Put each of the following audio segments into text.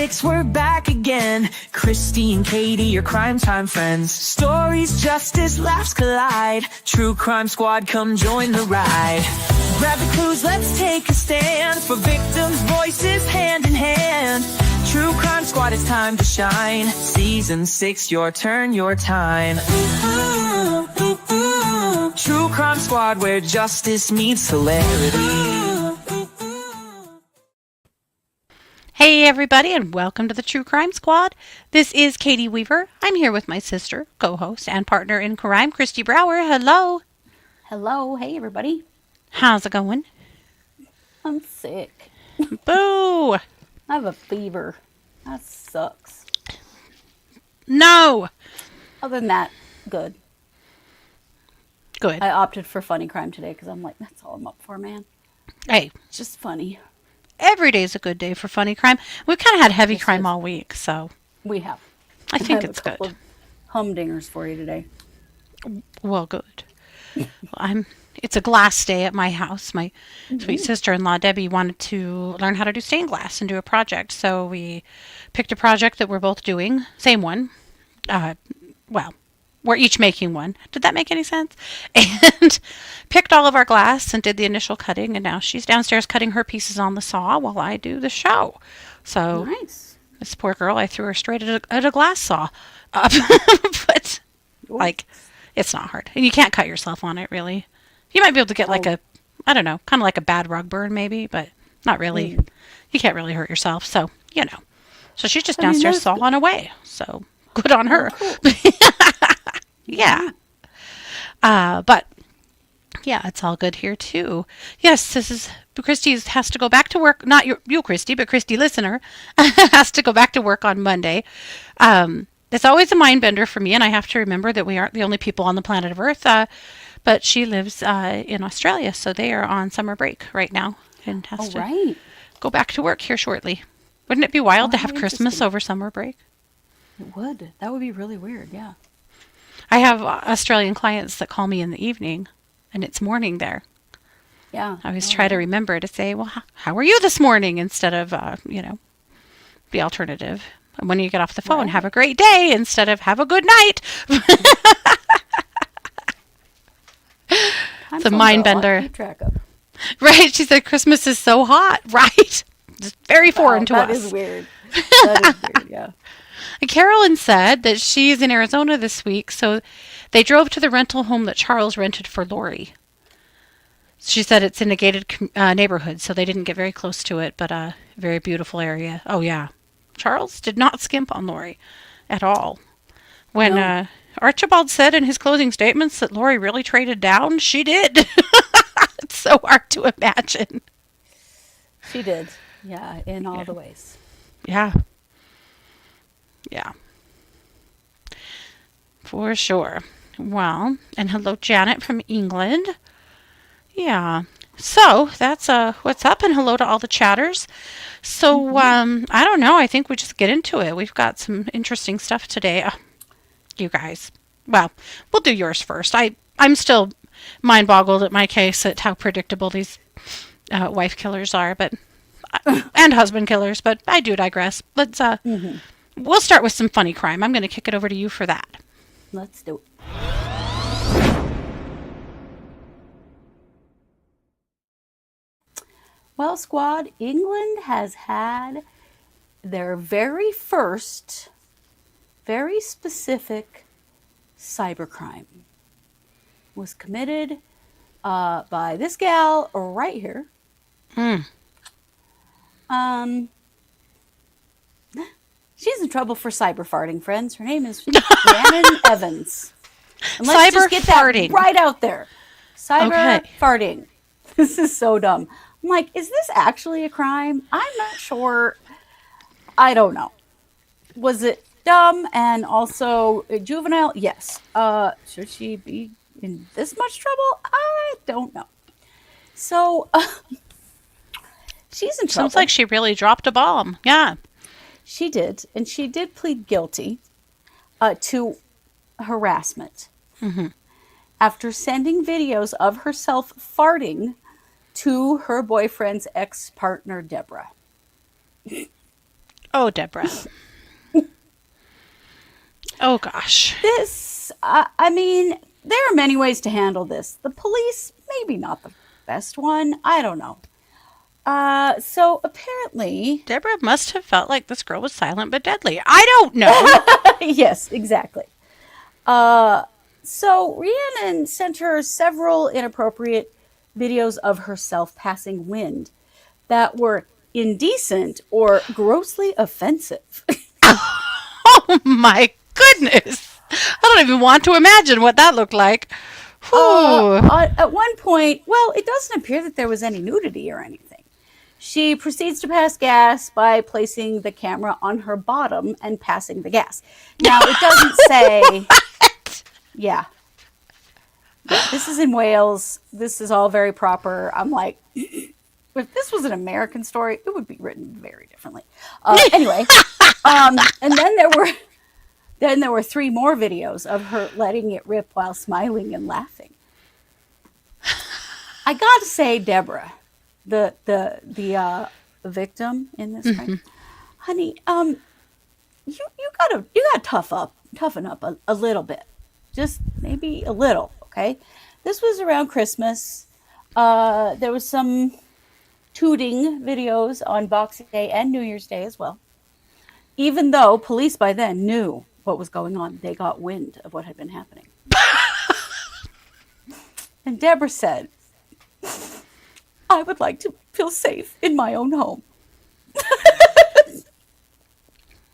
6, we're back again. Kristi and Katie, your crime time friends. Stories, justice, laughs collide. True Crime Squad, come join the ride. Grab the clues, let's take a stand. For victims' voices, hand in hand. True Crime Squad, it's time to shine. Season 6, your turn, your time. True Crime Squad, where justice meets hilarity. Hey everybody, and welcome to the True Crime Squad. This is Katie Weaver. I'm here with my sister, co-host, and partner in crime, Kristi Brower. Hello. Hello. Hey everybody. How's it going? I'm sick. Boo! I have a fever. That sucks. No! Other than that, good. Good. I opted for funny crime today because I'm like, that's all I'm up for, man. Hey, It's just funny. every day's a good day for funny crime. We've kind of had heavy crime all week, so We have. I think have it's a couple good. of humdingers for you today. Well, good. It's a glass day at my house. My sweet sister-in-law, Debbie, wanted to learn how to do stained glass and do a project. So we picked a project that we're both doing. Same one. Well, we're each making one. Did that make any sense? And picked all of our glass and did the initial cutting. And now she's downstairs cutting her pieces on the saw while I do the show. So Nice. this poor girl, I threw her straight at a glass saw. But like, it's not hard. And you can't cut yourself on it, really. You might be able to get like I don't know, kind of like a bad rug burn maybe, but not really. You can't really hurt yourself. So, you know. So she's just downstairs sawing away. So good on her. Cool. Yeah. But yeah, it's all good here too. Yes, this is Kristi has to go back to work. Not you, Kristi, but Kristi listener has to go back to work on Monday. It's always a mind bender for me, and I have to remember that we aren't the only people on the planet of Earth. But she lives in Australia, so they are on summer break right now and has to go back to work here shortly. Wouldn't it be wild to have Christmas over summer break? It would. That would be really weird, yeah. I have Australian clients that call me in the evening, and it's morning there. Yeah. I always try to remember to say, well, how are you this morning? Instead of, the alternative. And when you get off the phone, have a great day instead of have a good night. It's a mind bender. Keep track of. Right. She said Christmas is so hot. Right. It's very foreign to us. That is weird. That is weird, yeah. And Carolyn said that she's in Arizona this week, so they drove to the rental home that Charles rented for Lori. She said it's in a gated neighborhood, so they didn't get very close to it, but a very beautiful area. Oh, yeah. Charles did not skimp on Lori at all. When Archibald said in his closing statements that Lori really traded down, she did. It's so hard to imagine. She did. Yeah, in all the ways. Yeah. Yeah. For sure. Well, and hello, Janet from England. Yeah. So that's what's up, and hello to all the chatters. So I don't know. I think we just get into it. We've got some interesting stuff today, you guys. Well, we'll do yours first. I'm still mind boggled at my case at how predictable these wife killers are, but and husband killers. But I do digress. Let's we'll start with some funny crime. I'm going to kick it over to you for that. Let's do it. Well, squad, England has had their very first, very specific cybercrime. Was committed by this gal right here. She's in trouble for cyber farting, friends. Her name is Rhiannon Evans. And let's just get that right out there. Cyber farting. This is so dumb. I'm like, is this actually a crime? I'm not sure. I don't know. Was it dumb and also juvenile? Yes. Should she be in this much trouble? I don't know. So, she's in trouble. Sounds like she really dropped a bomb. Yeah. She did. And she did plead guilty to harassment. After sending videos of herself farting to her boyfriend's ex-partner, Deborah. Oh, Deborah. Oh, gosh. I mean, there are many ways to handle this. The police, maybe not the best one. I don't know. So apparently... Deborah must have felt like this girl was silent but deadly. I don't know. Yes, exactly. So Rhiannon sent her several inappropriate videos of herself passing wind that were indecent or grossly offensive. Oh, my goodness. I don't even want to imagine what that looked like. At one point, well, it doesn't appear that there was any nudity or anything. She proceeds to pass gas by placing the camera on her bottom and passing the gas. Now, it doesn't say... What? Yeah. This is in Wales. This is all very proper. I'm like, if this was an American story, it would be written very differently. Anyway, and then there were 3 more videos of her letting it rip while smiling and laughing. I gotta say, Deborah, the victim in this, right? Honey, you gotta toughen up a little bit, just maybe a little, okay? This was around Christmas. There was some tooting videos on Boxing Day and New Year's Day as well. Even though police by then knew what was going on, they got wind of what had been happening. And Deborah said, I would like to feel safe in my own home.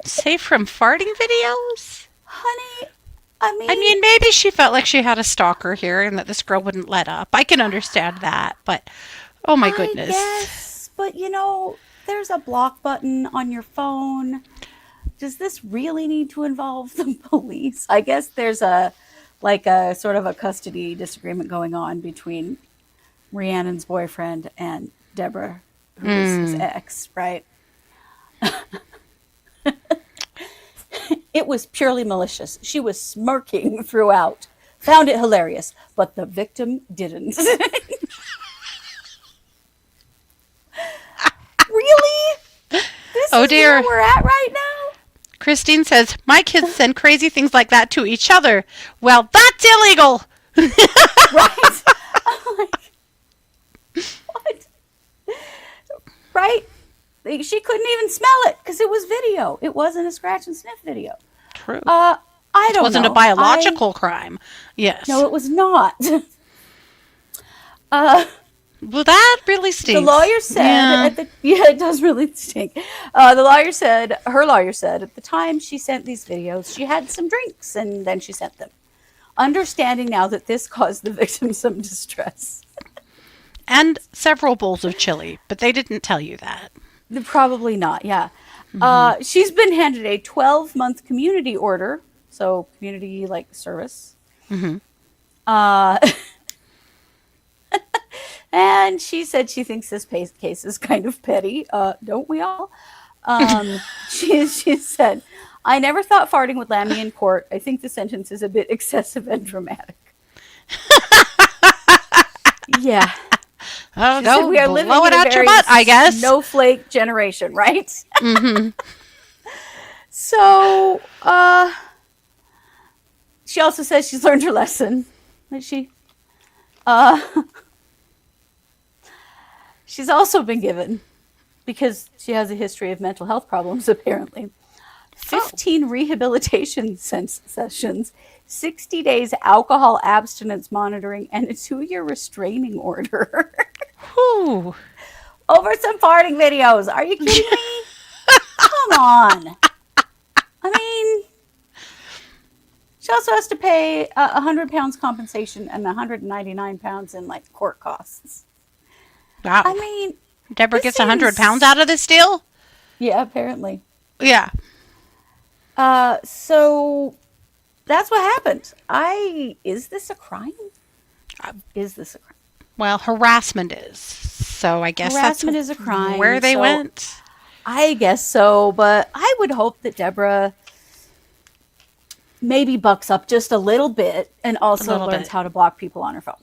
Safe from farting videos? Honey, I mean, maybe she felt like she had a stalker here and that this girl wouldn't let up. I can understand that, but oh my goodness. Yes, but there's a block button on your phone. Does this really need to involve the police? I guess there's a sort of a custody disagreement going on between Rhiannon's boyfriend and Deborah, who is his ex, right? It was purely malicious. She was smirking throughout. Found it hilarious, but the victim didn't. Really? This is dear. Where we're at right now? Christine says, my kids send crazy things like that to each other. Well, that's illegal. Right? I'm like, what? Right? She couldn't even smell it because it was video. It wasn't a scratch and sniff video. True. I don't know. It wasn't a biological crime. Yes. No, it was not. Well, that really stinks. The lawyer said, it does really stink. Her lawyer said at the time she sent these videos, she had some drinks and then she sent them. Understanding now that this caused the victim some distress. And several bowls of chili, but they didn't tell you that. Probably not, yeah. She's been handed a 12-month community order, so community service. And she said she thinks this case is kind of petty. Don't we all? She said, I never thought farting would land me in court. I think the sentence is a bit excessive and dramatic. Yeah. Oh, She go said, we are living blow it in a out your very butt, I guess. snowflake generation, right? So, she also says she's learned her lesson. She's also been given, because she has a history of mental health problems, apparently, 15 rehabilitation sessions, 60 days alcohol abstinence monitoring, and a 2-year restraining order. Whew. Over some farting videos. Are you kidding me? Come on. I mean, she also has to pay £100 compensation and £199 in court costs. Wow. I mean, Deborah gets £100 out of this deal? Yeah, apparently. Yeah. So that's what happened. Is this a crime? Is this a crime? Well, harassment is. So I guess Harassment that's is a crime. where they so went. I guess so, but I would hope that Deborah maybe bucks up just a little bit and also learns how to block people on her phone.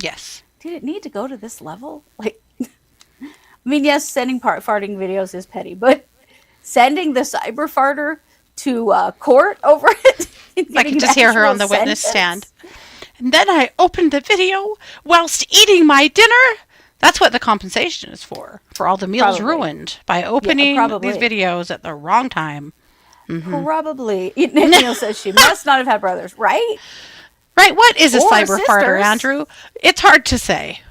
Yes. Did it need to go to this level? I mean, yes, sending farting videos is petty, but sending the cyber farter to court over it. I could just hear her on the witness stand. And then I opened the video whilst eating my dinner. That's what the compensation is for all the meals ruined by opening these videos at the wrong time. Mm-hmm. Probably. Neil says she must not have had brothers, right? Right. What is a cyber farter, Andrew? It's hard to say.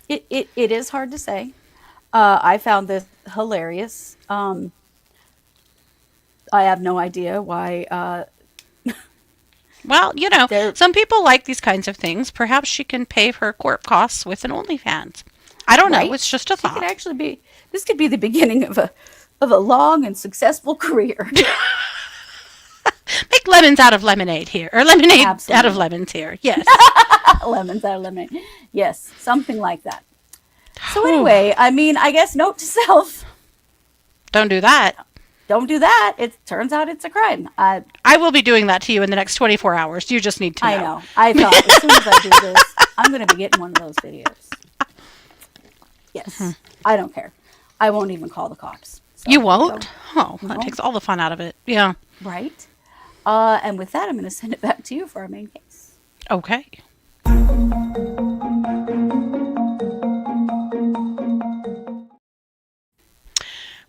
It is hard to say. I found this hilarious. I have no idea why. Well, some people like these kinds of things. Perhaps she can pay her court costs with an OnlyFans. I don't know. It's just a thought. Could actually be. This could be the beginning of a long and successful career. Make lemons out of lemonade here, or lemonade out of lemons here. Yes, lemons out of lemonade. Yes, something like that. So anyway, I mean, I guess note to self: don't do that. Don't do that. It turns out it's a crime. I will be doing that to you in the next 24 hours. You just need to know. I know. I thought as soon as I do this, I'm going to be getting one of those videos. Yes. I don't care. I won't even call the cops. So, you won't? That takes all the fun out of it. Yeah. Right. And with that, I'm going to send it back to you for our main case. Okay.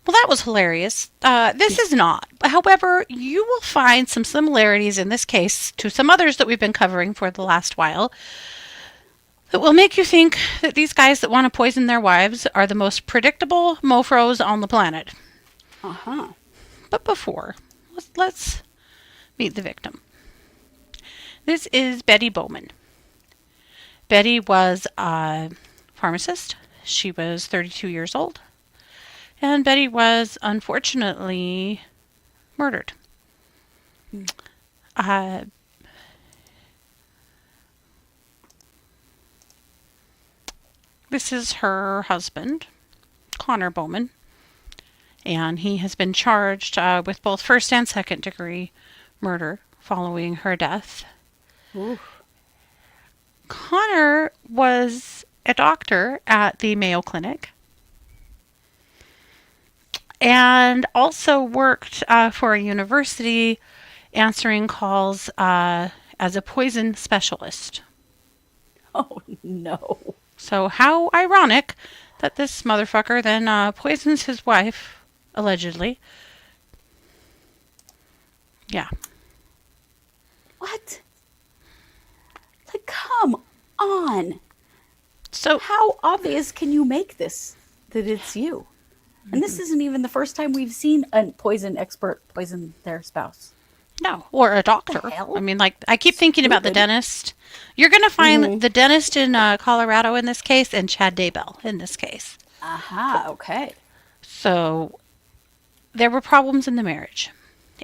Well, that was hilarious. This is not. However, you will find some similarities in this case to some others that we've been covering for the last while that will make you think that these guys that want to poison their wives are the most predictable mofos on the planet. Uh-huh. But before, let's meet the victim. This is Betty Bowman. Betty was a pharmacist. She was 32 years old. And Betty was unfortunately murdered. This is her husband, Connor Bowman, and he has been charged with both first and second degree murder following her death. Ooh. Connor was a doctor at the Mayo Clinic and also worked for a university answering calls as a poison specialist. Oh, no. So how ironic that this motherfucker then poisons his wife, allegedly. Yeah. What? Like, come on. So how obvious can you make this that it's you? And this isn't even the first time we've seen a poison expert poison their spouse. No, or a doctor. I mean, like, I keep thinking about the dentist. You're going to find the dentist in Colorado in this case and Chad Daybell in this case. Aha, okay. So there were problems in the marriage,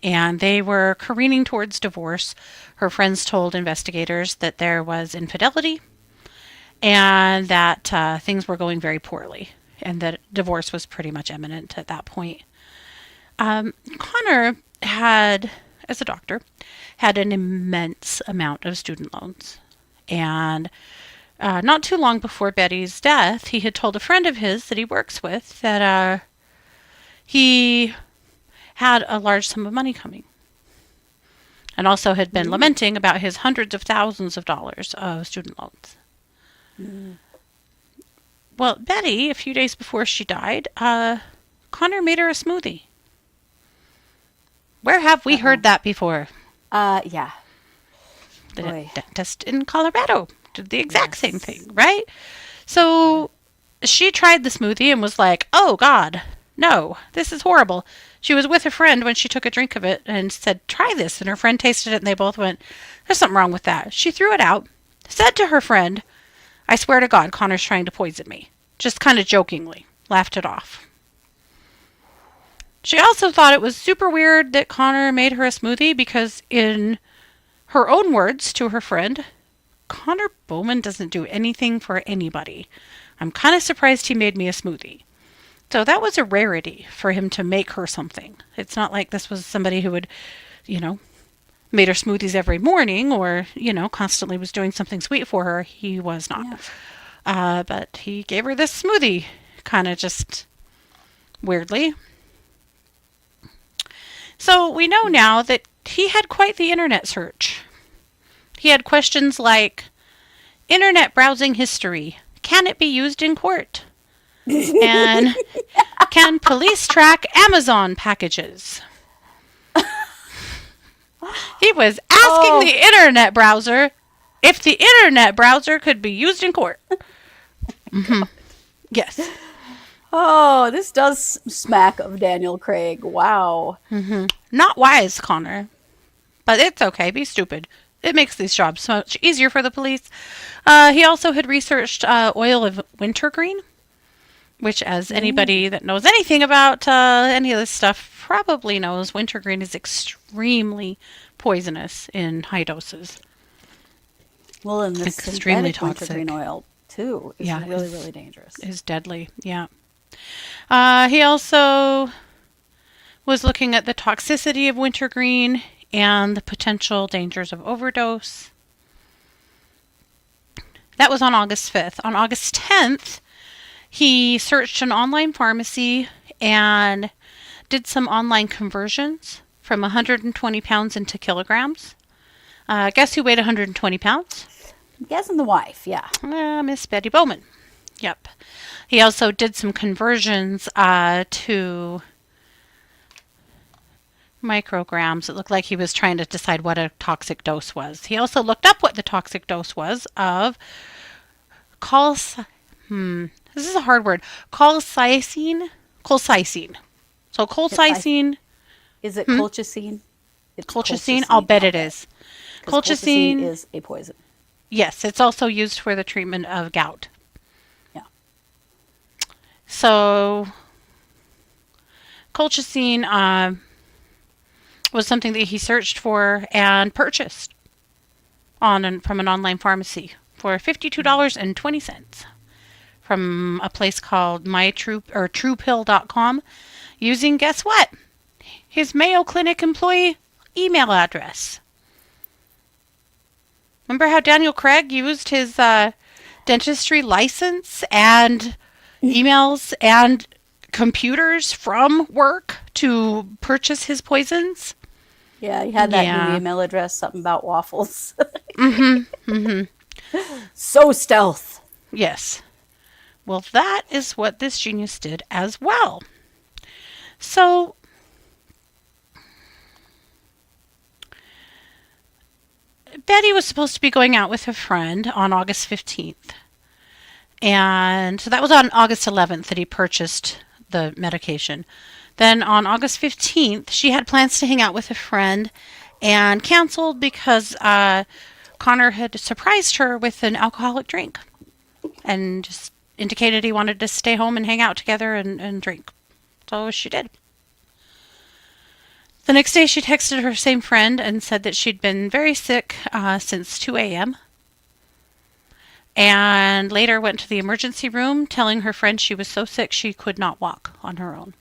and they were careening towards divorce. Her friends told investigators that there was infidelity and that things were going very poorly, and that divorce was pretty much imminent at that point. Connor had, as a doctor, had an immense amount of student loans. And not too long before Betty's death, he had told a friend of his that he works with that he had a large sum of money coming. And also had been lamenting about his hundreds of thousands of dollars of student loans. Well, Betty, a few days before she died, Connor made her a smoothie. Where have we heard that before? Yeah. The dentist in Colorado did the exact same thing, right? So she tried the smoothie and was like, oh, God, no, this is horrible. She was with a friend when she took a drink of it and said, try this. And her friend tasted it and they both went, there's something wrong with that. She threw it out, said to her friend, I swear to God, Connor's trying to poison me. Just kind of jokingly laughed it off. She also thought it was super weird that Connor made her a smoothie because in her own words to her friend, Connor Bowman doesn't do anything for anybody. I'm kind of surprised he made me a smoothie. So that was a rarity for him to make her something. It's not like this was somebody who would, made her smoothies every morning or, constantly was doing something sweet for her. He was not. Yeah. But he gave her this smoothie, kind of just weirdly. So we know now that he had quite the internet search. He had questions like, internet browsing history, can it be used in court? And can police track Amazon packages? He was asking the internet browser if the internet browser could be used in court. Mm-hmm. Yes. Oh, this does smack of Daniel Craig. Wow. Mm-hmm. Not wise, Connor. But it's okay. Be stupid. It makes these jobs so much easier for the police. He also had researched oil of wintergreen, which, as anybody that knows anything about any of this stuff probably knows, wintergreen is extremely poisonous in high doses. Well, and this extremely synthetic toxic wintergreen oil, too, is really, really dangerous. Is deadly, yeah. He also was looking at the toxicity of wintergreen and the potential dangers of overdose. That was on August 5th. On August 10th, he searched an online pharmacy and did some online conversions from 120 pounds into kilograms. Guess who weighed 120 pounds? I'm guessing the wife, yeah. Miss Betty Bowman. Yep. He also did some conversions to micrograms. It looked like he was trying to decide what a toxic dose was. He also looked up what the toxic dose was of this is a hard word. Colchicine. So colchicine. Is it colchicine? It's colchicine? I'll bet it is. Colchicine is a poison. Yes, it's also used for the treatment of gout. Yeah. So colchicine was something that he searched for and purchased from an online pharmacy for $52.20 from a place called truepill.com using, guess what? His Mayo Clinic employee email address. Remember how Daniel Craig used his dentistry license and emails and computers from work to purchase his poisons? Yeah, he had that new email address, something about waffles. So stealth. Yes. Well, that is what this genius did as well. So Betty was supposed to be going out with a friend on August 15th. And so that was on August 11th that he purchased the medication. Then on August 15th, she had plans to hang out with a friend and canceled because Connor had surprised her with an alcoholic drink and just indicated he wanted to stay home and hang out together and drink. So she did. The next day, she texted her same friend and said that she'd been very sick since 2 a.m. And later went to the emergency room telling her friend she was so sick she could not walk on her own.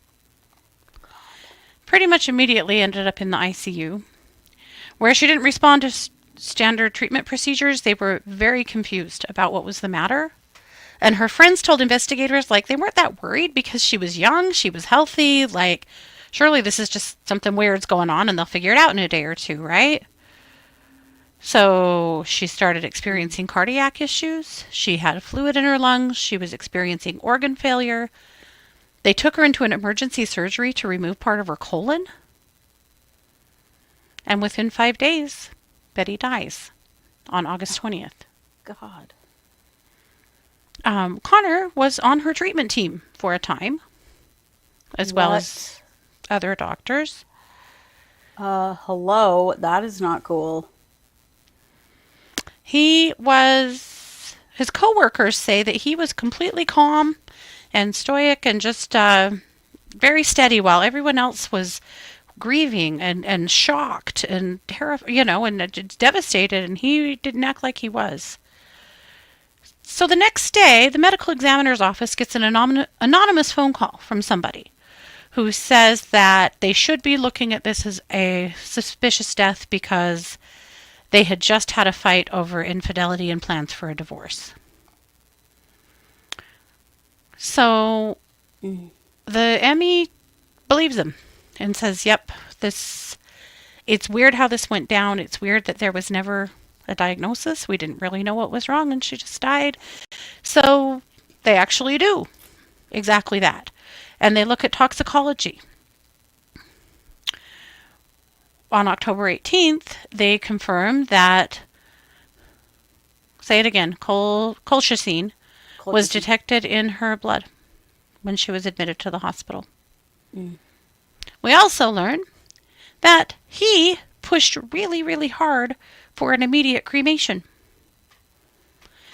Pretty much immediately ended up in the ICU, where she didn't respond to standard treatment procedures. They were very confused about what was the matter. And her friends told investigators, they weren't that worried because she was young, she was healthy, surely this is just something weird's going on and they'll figure it out in a day or two, right? So she started experiencing cardiac issues. She had fluid in her lungs. She was experiencing organ failure. They took her into an emergency surgery to remove part of her colon. And within 5 days, Betty dies on August 20th. God. Connor was on her treatment team for a time, as well as other doctors. Hello, that is not cool. His co-workers say that he was completely calm and stoic and just very steady while everyone else was grieving and shocked and terrified, and devastated, and he didn't act like he was. So the next day, the medical examiner's office gets an anonymous phone call from somebody who says that they should be looking at this as a suspicious death because they had just had a fight over infidelity and plans for a divorce. So the ME believes him and says, yep, it's weird how this went down. It's weird that there was never a diagnosis. We didn't really know what was wrong and she just died. So they actually do exactly that. And they look at toxicology. On October 18th, they confirmed that, say it again, colchicine was detected in her blood when she was admitted to the hospital. We also learned that he pushed really, really hard for an immediate cremation,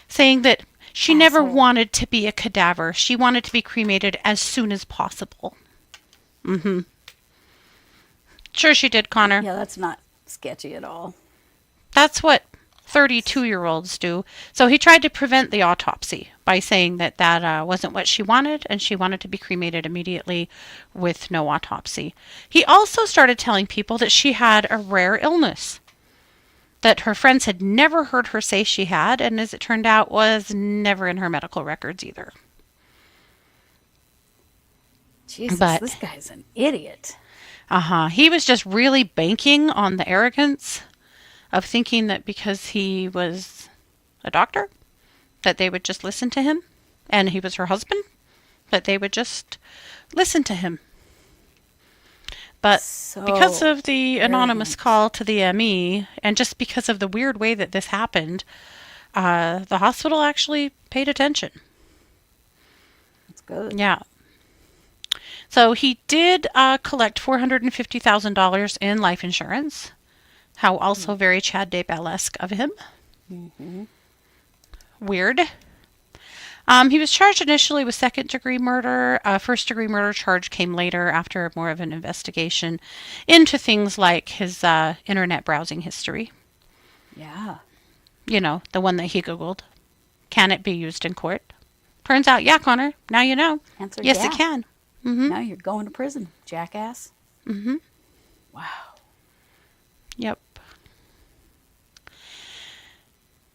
saying that she never wanted to be a cadaver. She wanted to be cremated as soon as possible. Sure she did, Connor. Yeah, that's not sketchy at all. That's what 32-year-olds do. So he tried to prevent the autopsy by saying that wasn't what she wanted, and she wanted to be cremated immediately with no autopsy. He also started telling people that she had a rare illness that her friends had never heard her say she had, and as it turned out, was never in her medical records either. Jesus, this guy's an idiot. He was just really banking on the arrogance of thinking that because he was a doctor, that they would just listen to him, and he was her husband, that they would just listen to him. But because of the anonymous call to the ME, and just because of the weird way that this happened, the hospital actually paid attention. That's good. Yeah. So he did collect $450,000 in life insurance. How also very Chad Daybell-esque of him. Weird. He was charged initially with second-degree murder. First-degree murder charge came later after more of an investigation into things like his internet browsing history. Yeah. You know, the one that he Googled. Can it be used in court? Turns out, yeah, Connor. Now you know. Answer, yes, yeah. it can. Now you're going to prison, jackass. Wow. Yep.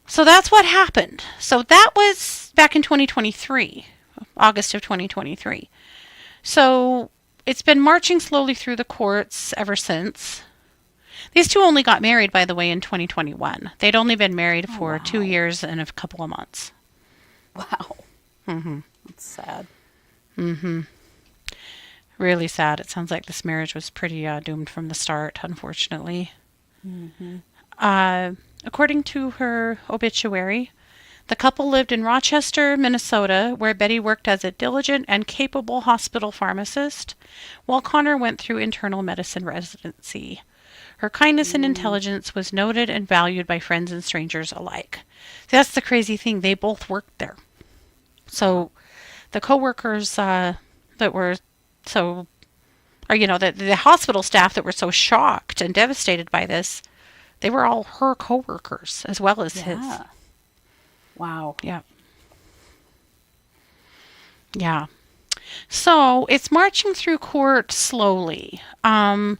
So that's what happened. So that was back in 2023, August of 2023. So it's been marching slowly through the courts ever since. These two only got married, by the way, in 2021. They'd only been married for 2 years and a couple of months. Wow. That's sad. Really sad. It sounds like this marriage was pretty doomed from the start, unfortunately. According to her obituary, the couple lived in Rochester, Minnesota, where Betty worked as a diligent and capable hospital pharmacist, while Connor went through internal medicine residency. Her kindness and intelligence was noted and valued by friends and strangers alike. See, that's the crazy thing. They both worked there. So the coworkers that were the hospital staff that were so shocked and devastated by this, they were all her coworkers as well as his. Wow. Yeah. Yeah. So it's marching through court slowly. The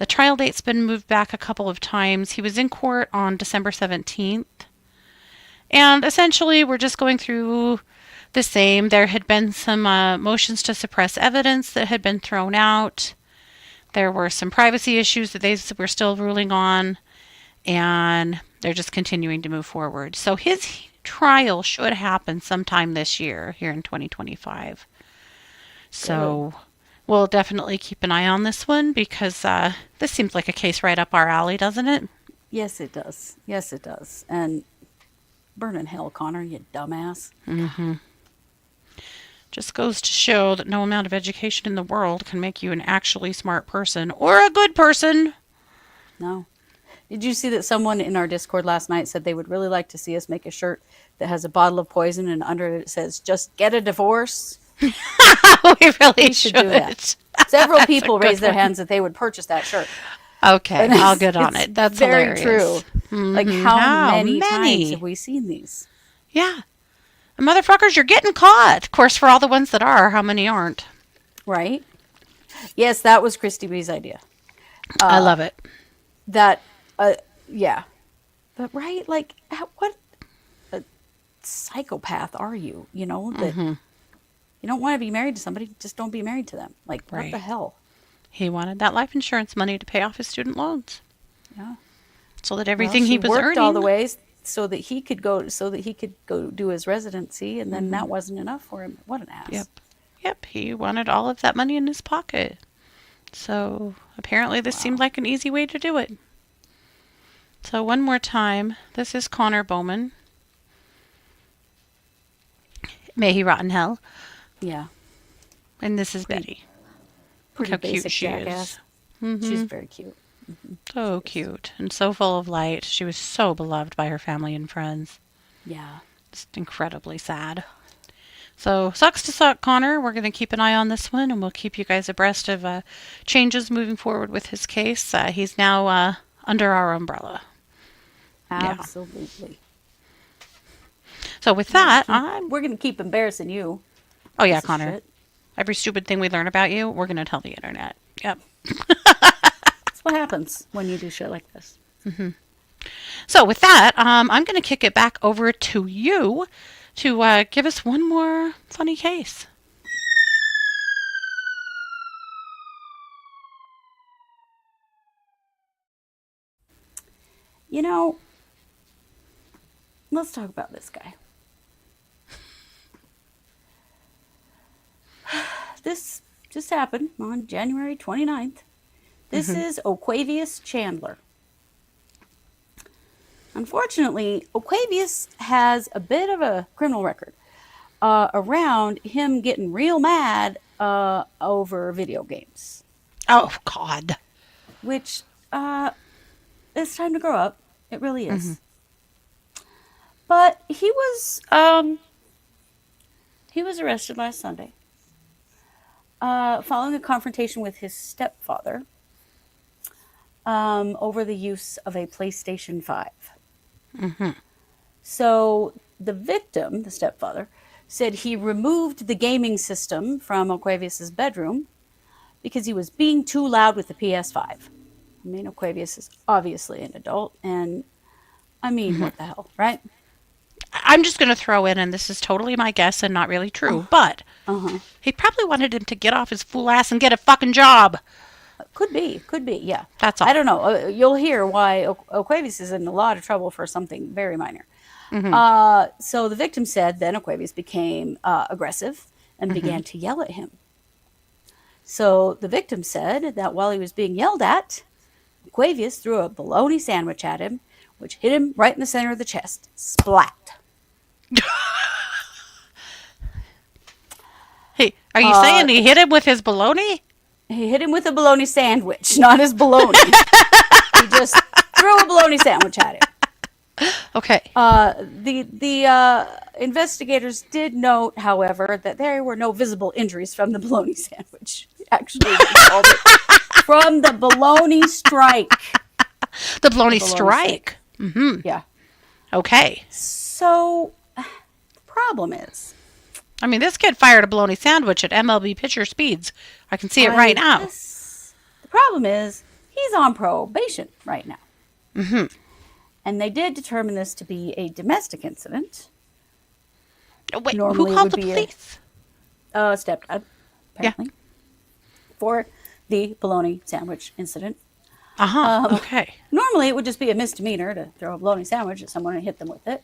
trial date's been moved back a couple of times. He was in court on December 17th. And essentially, we're just going through the same. There had been some motions to suppress evidence that had been thrown out. There were some privacy issues that they were still ruling on. And they're just continuing to move forward. So his trial should happen sometime this year, here in 2025. So we'll definitely keep an eye on this one because this seems like a case right up our alley, doesn't it? Yes, it does. Yes, it does. And burn in hell, Connor, you dumbass. Just goes to show that no amount of education in the world can make you an actually smart person or a good person. No. Did you see that someone in our Discord last night said they would really like to see us make a shirt that has a bottle of poison and under it says, just get a divorce? We really should do that. Several people raised their hands that they would purchase that shirt. Okay, I'll get on it. That's very hilarious. True. Like how many times have we seen these? Yeah. Motherfuckers, you're getting caught. Of course, for all the ones that are, how many aren't? Right? Yes, that was Kristi B's idea. I love it. Yeah. But right, like, what a psychopath are you? You know, that You don't want to be married to somebody, just don't be married to them. Like, what Right. the hell? He wanted that life insurance money to pay off his student loans. Yeah. So that Well, everything she he was worked earning. all the ways so that he could go do his residency, and then that wasn't enough for him. What an ass. Yep. He wanted all of that money in his pocket. So apparently this seemed like an easy way to do it. So one more time, this is Connor Bowman. May he rot in hell. Yeah. And this is Betty. Pretty How basic cute she jackass. is. She's very cute. So cute and so full of light. She was so beloved by her family and friends. Yeah. Just incredibly sad. So, sucks to suck, Connor. We're going to keep an eye on this one, and we'll keep you guys abreast of changes moving forward with his case. He's now under our umbrella. Absolutely. So, with that, We're going to keep embarrassing you. Oh, yeah, Piece of Connor. shit. Every stupid thing we learn about you, we're going to tell the internet. Yep. That's what happens when you do shit like this. So, with that, I'm going to kick it back over to you to give us one more funny case. You know, let's talk about this guy. This just happened on January 29th. This is Oquavius Chandler. Unfortunately, Oquavius has a bit of a criminal record around him getting real mad over video games. Oh, God. Which, it's time to grow up. It really is. But he was arrested last Sunday following a confrontation with his stepfather over the use of a PlayStation 5. So the victim, the stepfather, said he removed the gaming system from Oquavius's bedroom because he was being too loud with the PS5. I mean, Oquavius is obviously an adult, and I mean, what the hell, right? I'm just going to throw in, and this is totally my guess and not really true, but he probably wanted him to get off his fool ass and get a fucking job. Could be, yeah. That's all. I don't know. You'll hear why Oquavius is in a lot of trouble for something very minor. So the victim said then Oquavius became aggressive and began to yell at him. So the victim said that while he was being yelled at, Oquavius threw a bologna sandwich at him, which hit him right in the center of the chest. Splat. Hey, are you saying he hit him with his bologna? He hit him with a bologna sandwich, not his bologna. He just threw a bologna sandwich at him. Okay. The investigators did note, however, that there were no visible injuries from the bologna sandwich. Actually, they called it from the bologna strike. The bologna strike. Yeah. Okay. So, the problem is, I mean, this kid fired a bologna sandwich at MLB pitcher speeds. I can see it right now. The problem is, he's on probation right now. And they did determine this to be a domestic incident. Wait, Normally who it called would the be police? Stepdad, apparently, for the bologna sandwich incident. Okay. Normally, it would just be a misdemeanor to throw a bologna sandwich at someone and hit them with it.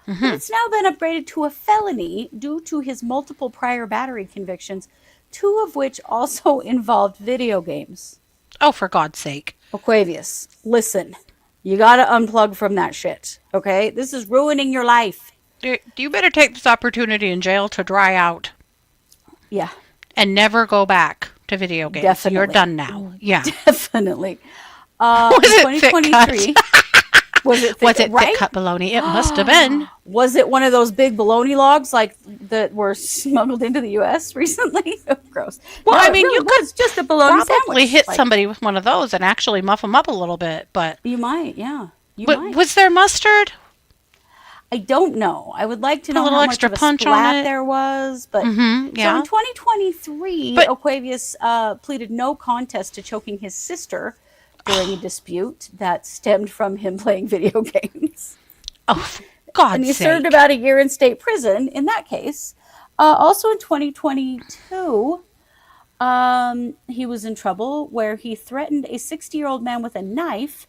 But it's now been upgraded to a felony due to his multiple prior battery convictions, 2 of which also involved video games. Oh, for God's sake. Oquavius, listen. You gotta unplug from that shit, okay? This is ruining your life. You better take this opportunity in jail to dry out. Yeah. And never go back to video games. Definitely. You're done now. Yeah. Definitely. Was it 2023. Was it thick, right? thick cut bologna? It must have been. Was it one of those big bologna logs like that were smuggled into the U.S. recently? Oh, gross. Well, No, I it mean, really you could was just a bologna probably sandwich. hit Like, somebody with one of those and actually muff them up a little bit, but You might, yeah. You but might. was there mustard? I don't know. I would like to know little how much extra of a punch on splat it? there was, but Yeah. so in 2023, But- Oquavius pleaded no contest to choking his sister during a dispute that stemmed from him playing video games. Oh, for God's And he sake. served about a year in state prison in that case. Also in 2022, he was in trouble where he threatened a 60-year-old man with a knife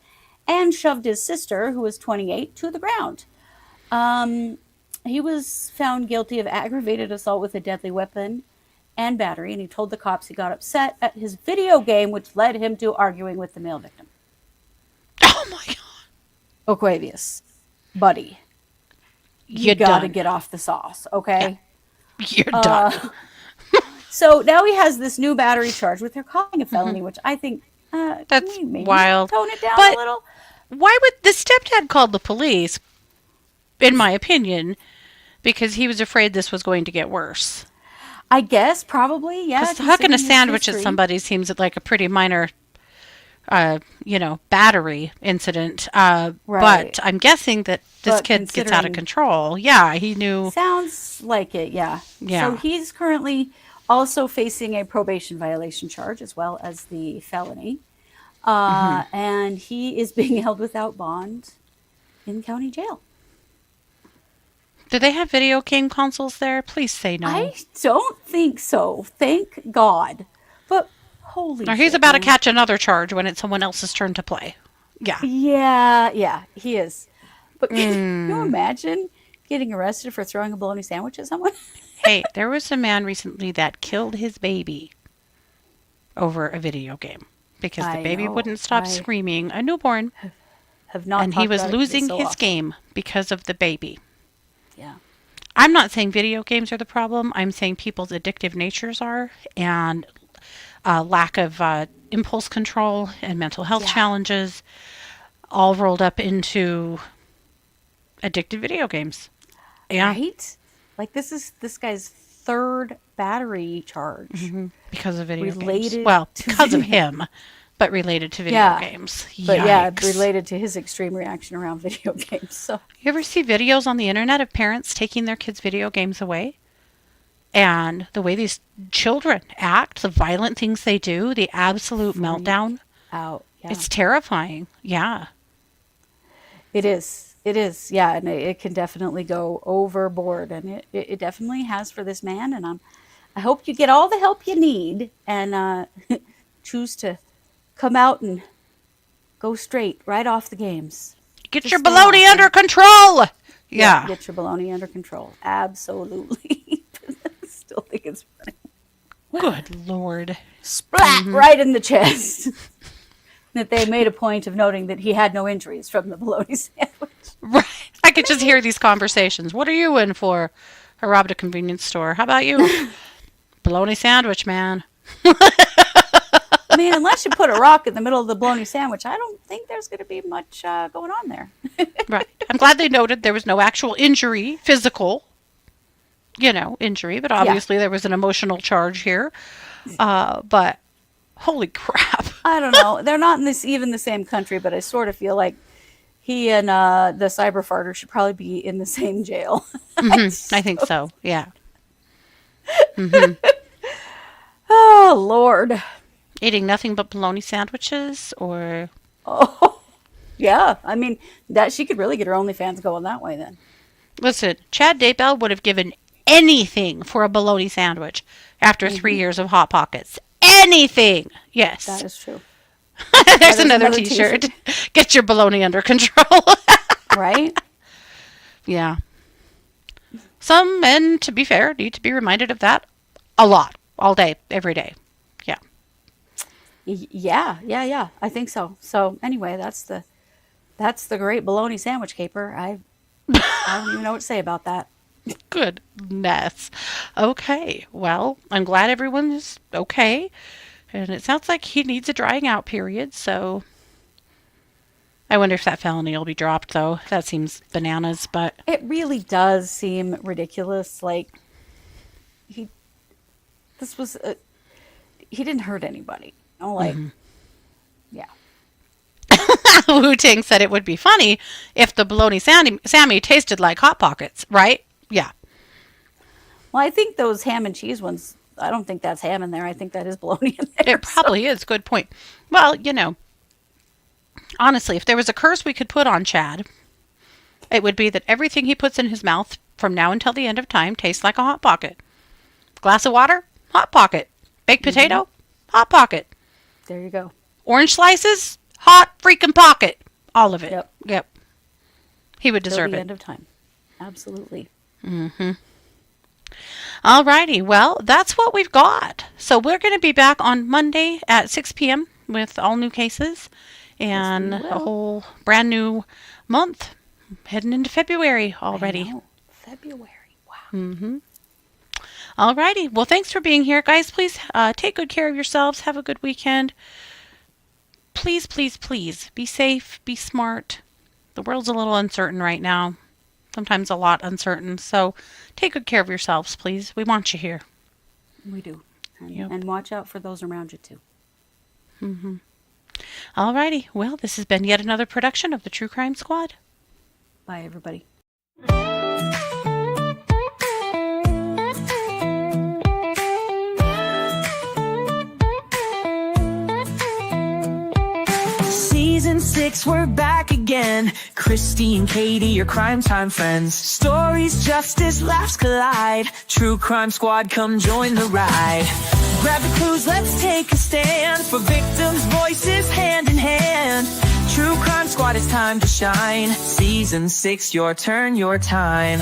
and shoved his sister, who was 28, to the ground. He was found guilty of aggravated assault with a deadly weapon and battery, and he told the cops he got upset at his video game, which led him to arguing with the male victim. Oh my God. Aquavius, buddy, you got to get off the sauce, okay? Yeah. You're done. So now he has this new battery charge, which they're calling a felony, which I think that's maybe wild. Tone it down but a little. Why would the stepdad call the police? In my opinion, because he was afraid this was going to get worse. I guess probably, yeah. Because hucking a sandwich at somebody seems like a pretty minor, battery incident. Right. But I'm guessing that this kid gets out of control. Yeah, he knew. Sounds like it, yeah. So he's currently also facing a probation violation charge as well as the felony. And he is being held without bond in county jail. Do they have video game consoles there? Please say no. I don't think so. Thank God. But holy shit. He's about to catch another charge when it's someone else's turn to play. Yeah. Yeah, he is. But can you imagine getting arrested for throwing a bologna sandwich at someone? Hey, there was a man recently that killed his baby over a video game because the baby wouldn't stop screaming, a newborn. And he was losing his game because of the baby. Yeah. I'm not saying video games are the problem. I'm saying people's addictive natures are, and lack of impulse control and mental health challenges all rolled up into addictive video games. Yeah. Right? Like this is this guy's third battery charge. Because of video games. Well, because of him. But related to video games. But related to his extreme reaction around video games. So you ever see videos on the internet of parents taking their kids' video games away? And the way these children act, the violent things they do, the absolute meltdown. Out. Yeah. It's terrifying. Yeah. It is. Yeah. And it can definitely go overboard. And it definitely has for this man. And I hope you get all the help you need and choose to come out and go straight right off the games. Get your baloney under control. Yeah. Get your baloney under control. Absolutely. I still think it's funny. Good Lord. Splat right in the chest. That they made a point of noting that he had no injuries from the bologna sandwich. Right. I could just hear these conversations. What are you in for? I robbed a convenience store. How about you? Bologna sandwich, man. I mean, unless you put a rock in the middle of the bologna sandwich, I don't think there's going to be much going on there. Right. I'm glad they noted there was no actual injury, physical, injury, but obviously there was an emotional charge here. But holy crap. I don't know. They're not in even the same country, but I sort of feel like he and the cyber farter should probably be in the same jail. I think so. Yeah. Oh, Lord. Eating nothing but bologna sandwiches or... Oh, yeah. I mean, that she could really get her OnlyFans going that way then. Listen, Chad Daybell would have given anything for a bologna sandwich after 3 years of Hot Pockets. Anything. Yes. That is true. There's another t-shirt. Get your bologna under control. Right? Yeah. Some men, to be fair, need to be reminded of that a lot. All day, every day. Yeah. Yeah. I think so. So anyway, that's the great bologna sandwich caper. I don't even know what to say about that. Goodness. Okay. Well, I'm glad everyone's okay. And it sounds like he needs a drying out period, so I wonder if that felony will be dropped, though. That seems bananas, but... It really does seem ridiculous. Like, he didn't hurt anybody. Yeah. Wu-Ting said it would be funny if the bologna Sammy tasted like Hot Pockets, right? Yeah. Well, I think those ham and cheese ones, I don't think that's ham in there. I think that is bologna in there. It probably is. Good point. Well, honestly, if there was a curse we could put on Chad, it would be that everything he puts in his mouth from now until the end of time tastes like a Hot Pocket. Glass of water, Hot Pocket. Baked potato, Hot Pocket. There you go. Orange slices, Hot freaking Pocket. All of it. Yep. He would deserve Till the it. end of time. Absolutely. All righty. Well, that's what we've got. So we're going to be back on Monday at 6 p.m. with all new cases and a whole brand new month heading into February already. I know. February. Wow. All righty. Well, thanks for being here, guys. Please take good care of yourselves. Have a good weekend. Please, please, please be safe. Be smart. The world's a little uncertain right now. Sometimes a lot uncertain. So take good care of yourselves, please. We want you here. We do. And watch out for those around you, too. All righty. Well, this has been yet another production of the True Crime Squad. Bye, everybody. Season 6, we're back again. Kristi and Katie, your crime time friends. Stories, justice, laughs collide. True Crime Squad, come join the ride. Grab the clues, let's take a stand. For victims' voices, hand in hand. True Crime Squad, it's time to shine. Season 6, your turn, your time.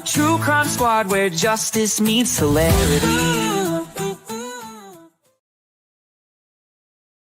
True Crime Squad, where justice meets hilarity.